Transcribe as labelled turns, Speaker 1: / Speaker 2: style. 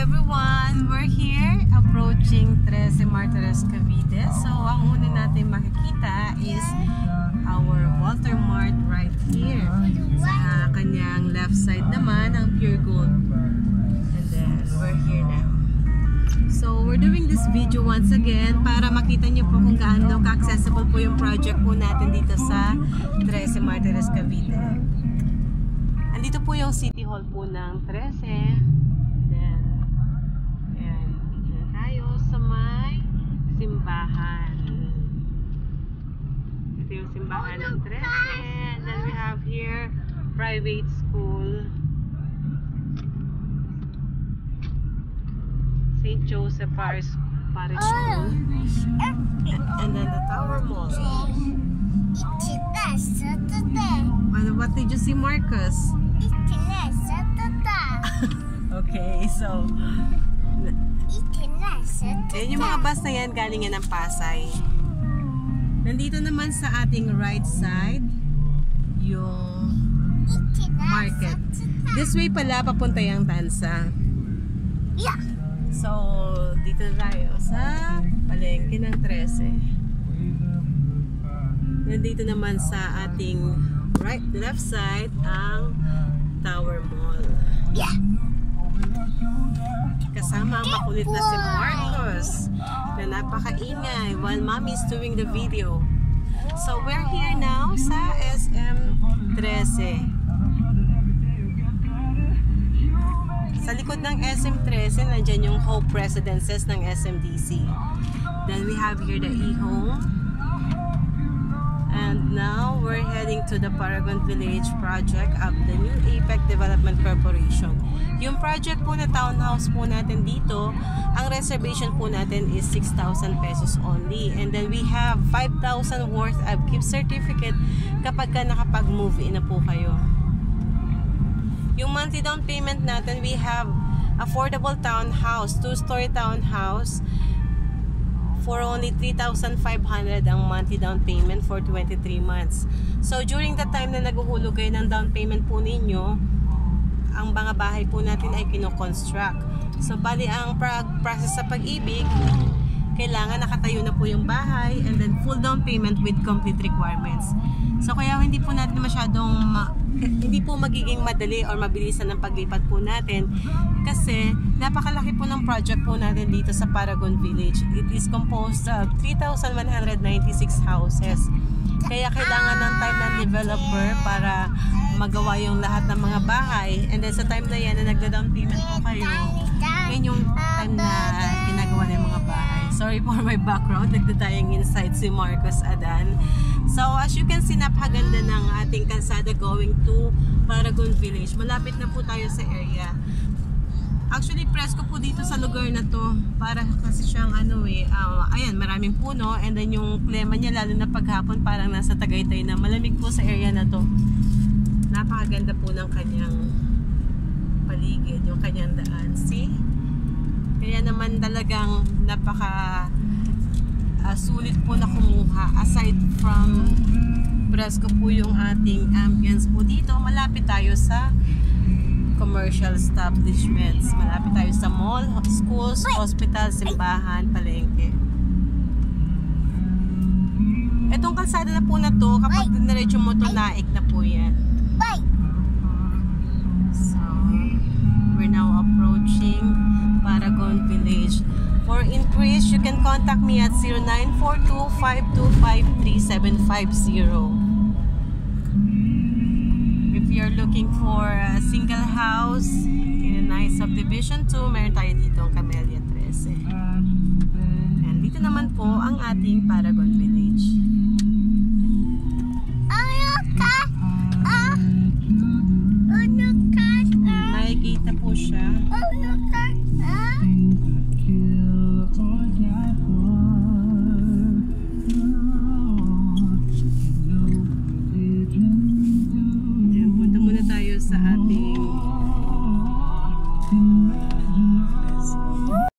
Speaker 1: everyone! We're here approaching 13 Martires, Cavite. So, ang una natin makikita is our Walter Mart right here. Sa kanyang left side naman, ang Pure Gold. And then, we're here now. So, we're doing this video once again para makita nyo po kung gaano ka-accessible po yung project po natin dito sa 13 Martires, Cavite. Andito po yung City Hall po ng 13. Simbahan. Ito yung simbahan ng 13. And then we have here private school, St. Joseph Parish School, and then the Tower Mall. What did you see, Marcus? Okay, so yan yung mga bus na yan, galing yan ng Pasay. Nandito naman sa ating right side yung market. This way pala papunta yung Tansa. So dito tayo sa palengke ng 13. Nandito naman sa ating left side ang Tower Mall. Kasama ang makulit na si Marcos na napakaingay while Mommy is doing the video. So we're here now sa SM 13. Sa likod ng SM 13, nandyan yung Hope Residences ng SMDC. Then we have here the E-Home. And now we're heading to the Paragon Village project of the new APEC Development Corporation. Yung project po na townhouse po natin dito, ang reservation po natin is 6,000 pesos only. And then we have 5,000 worth of gift certificate kapag ka nakapag-move in na po kayo. Yung monthly down payment natin, we have affordable townhouse, 2-story townhouse, for only 3,500 ang monthly down payment for 23 months. So during the time na naguhulog kayo ng down payment po ninyo, ang mga bahay po natin ay kino-construct. So bali ang process sa pag-ibig, kailangan nakatayo na po yung bahay and then full down payment with complete requirements. So kaya hindi po natin masyadong hindi po magiging madali or mabilisan ng paglipat po natin kasi napakalaki po ng project po natin dito sa Paragon Village. It is composed of 3,196 houses. Kaya kailangan ng time ng developer para magawa yung lahat ng mga bahay. And then sa time na yan na nagda-down payment po kayo, yan yung time na ginagawa ng mga bahay. Sorry for my background, nagdadayang inside si Marcos Adan. So as you can see, napakaganda ng ating kalsada going to Paragon Village. Malapit na po tayo sa area. Actually, presko po dito sa lugar na to. Para kasi siyang ayan, maraming puno. And then yung klima niya, lalo na paghapon, parang nasa Tagaytay na. Malamig po sa area na to. Napakaganda po ng kanyang paligid, yung kanyang daan. See? Kaya naman talagang sulit po na kumuha. Aside from presko po yung ating ambience po dito, malapit tayo sa commercial establishments. Malapit tayo sa mall, schools, hospital, simbahan, palengke. Itong kalsada na po na to, kapag diniretso mo to, naik na po yan. So, we're now approaching Paragon Village. For inquiries, you can contact me at 0942-525-3750. If you're looking for a single house in a nice subdivision 2, meron tayo dito ang Camellia 13. And dito naman po ang ating Paragon Village.